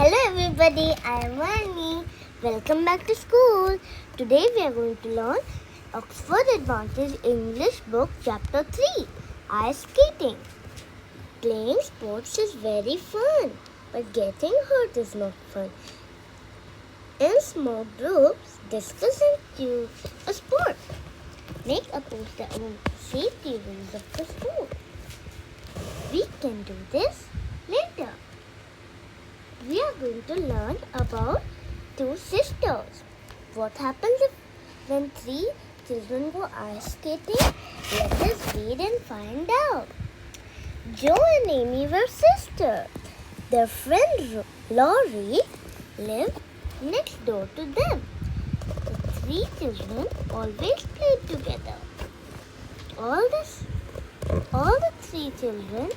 Hello everybody, I am Arni. Welcome back to school. Today we are going to learn Oxford Advantage English Book Chapter 3, Ice Skating. Playing sports is very fun, but getting hurt is not fun. In small groups, discuss and choose a sport. Make a poster on safety rules of the sport. We can do this later. We are going to learn about two sisters. What happens when three children go ice skating? Let us read and find out. Joe and Amy were sisters. Their friend Laurie lived next door to them. The three children always played together. All the three children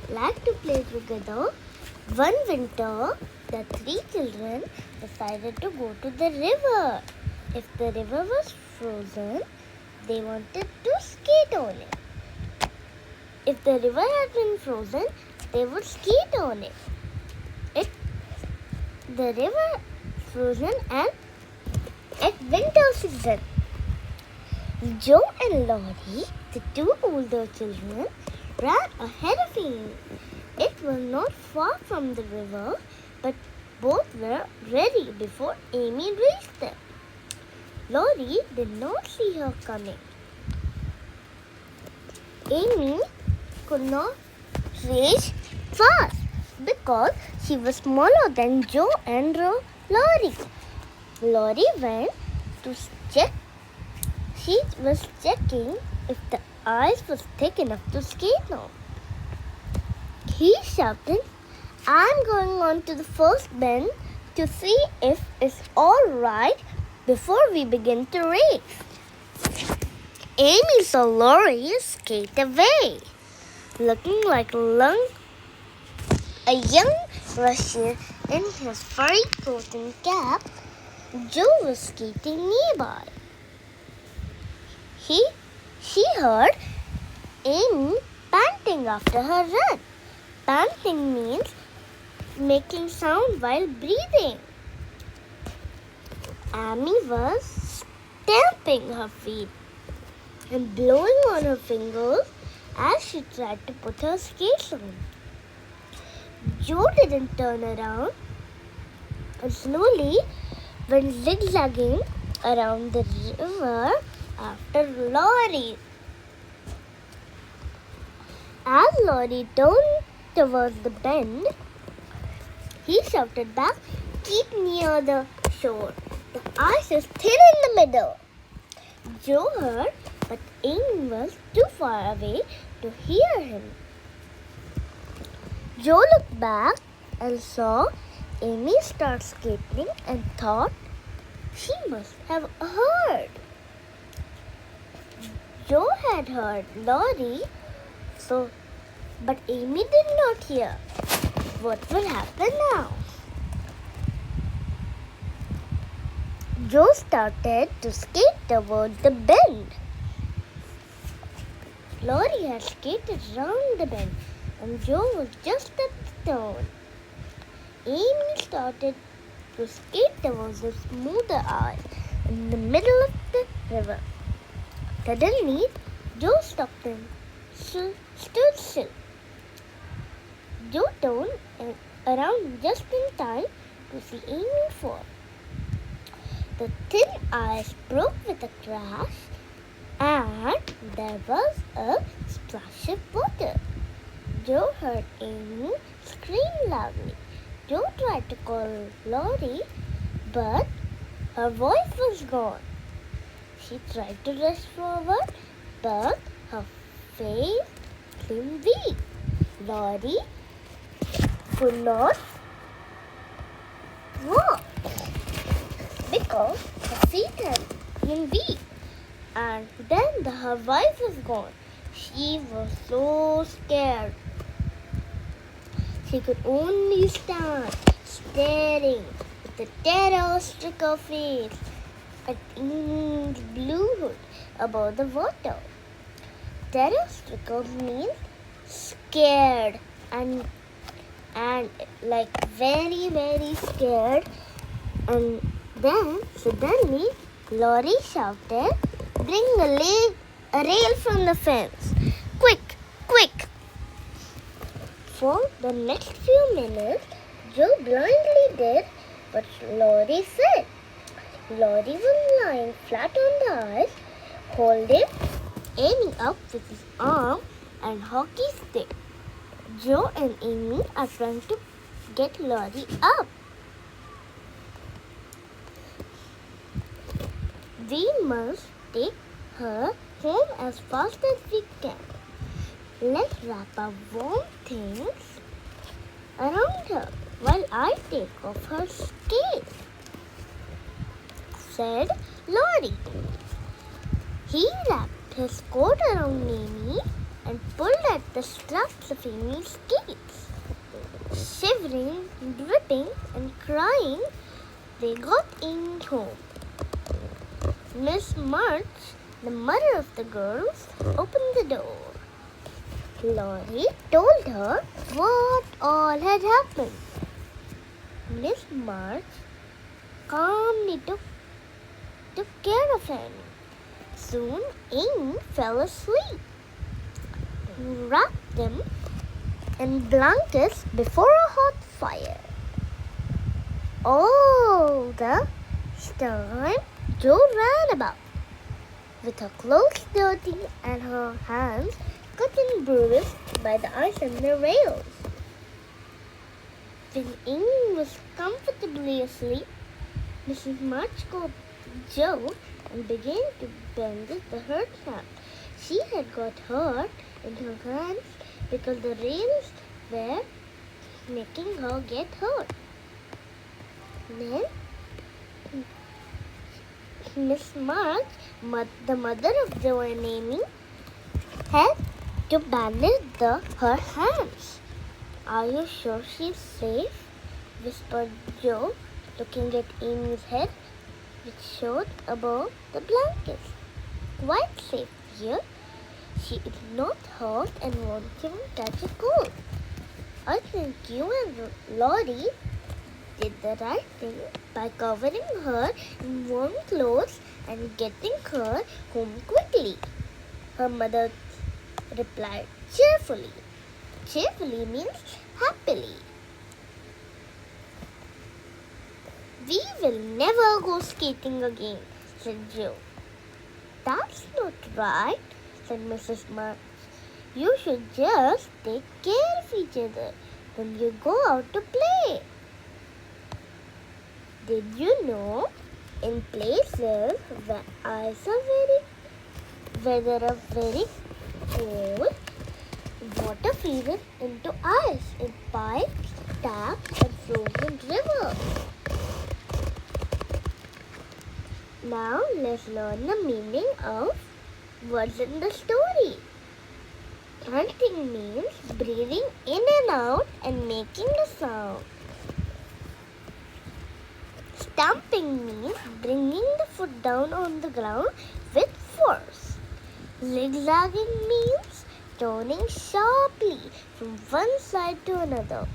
liked to play together. One winter, the three children decided to go to the river. If the river was frozen, they wanted to skate on it. If the river had been frozen, they would skate on it. The river frozen and at winter season. Joe and Laurie, the two older children, ran ahead of Amy. It was not far from the river, but both were ready before Amy reached them. Laurie did not see her coming. Amy could not reach fast because she was smaller than Joe and Laurie. Laurie went to check. She was checking if the ice was thick enough to skate on. He shouted, "I'm going on to the first bend to see if it's all right before we begin to race." Amy saw Laurie skate away, looking like a young Russian in his furry coat and cap. Joe was skating nearby. She heard Amy panting after her run. Panting means making sound while breathing. Amy was stamping her feet and blowing on her fingers as she tried to put her skates on. Joe didn't turn around and slowly went zigzagging around the river after Laurie. As Laurie turned towards the bend, he shouted back, "Keep near the shore. The ice is thin in the middle." Joe heard, but Amy was too far away to hear him. Joe looked back and saw Amy start skating and thought she must have heard. Joe had heard Laurie, but Amy did not hear. What will happen now? Joe started to skate towards the bend. Laurie had skated round the bend and Joe was just at the turn. Amy started to skate towards the smoother ice in the middle of the river. Suddenly, Joe stopped and stood still. Joe turned around just in time to see Amy fall. The thin ice broke with a crash and there was a splash of water. Joe heard Amy scream loudly. Joe tried to call Laurie, but her voice was gone. She tried to rush forward, but her face seemed weak. Laurie could not walk because her feet had been weak, and then her voice was gone. She was so scared. She could only stand staring with a terror-stricken face at Amy's blue hood above the water. Terror-stricken means scared, and and like very, very scared. And then suddenly Lorry shouted, "Bring a rail from the fence! Quick, quick!" For the next few minutes, Joe blindly did what Lorry said. Lorry was lying flat on the ice, aiming up with his arm and hockey stick. Joe and Amy are trying to get Lorry up. "We must take her home as fast as we can. Let's wrap our warm things around her while I take off her skates," said Lorry. He wrapped his coat around Amy and pulled at the straps of Amy's skates. Shivering, dripping, and crying, they got Amy home. Miss March, the mother of the girls, opened the door. Lorry told her what all had happened. Miss March calmly took care of Annie. Soon Amy fell asleep, wrapped them in blankets before a hot fire. All the time, Joe ran about, with her clothes dirty and her hands cut and bruised by the ice and the rails. When Amy was comfortably asleep, Mrs. March called Joe and began to bandage the hurt hand. She had got hurt in her hands because the rails were making her get hurt. Then Miss March, the mother of Joe and Amy, had to bandage her hands. "Are you sure she's safe?" whispered Joe, looking at Amy's head, which showed above the blankets. "Quite safe, dear. She is not hurt and won't even catch a cold. I think you and Lorry did the right thing by covering her in warm clothes and getting her home quickly," her mother replied cheerfully. Cheerfully means happily. "We will never go skating again," said Joe. "That's not right," said Mrs. March. "You should just take care of each other when you go out to play. Did you know in places where weather are very cold, water freezes into ice in pipes, taps, and frozen rivers?" Now let's learn the meaning of words in the story. Grunting means breathing in and out and making the sound. Stamping means bringing the foot down on the ground with force. Zigzagging means turning sharply from one side to another.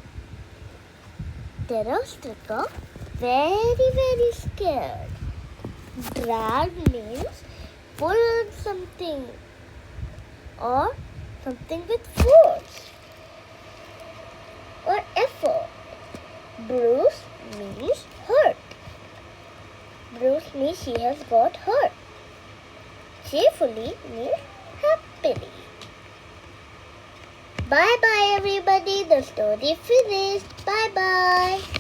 Terror-stricken, very, very scared. Drag means pull something or something with force or effort. Bruise means hurt. Bruise means she has got hurt. Cheerfully means happily. Bye bye everybody. The story finished. Bye bye.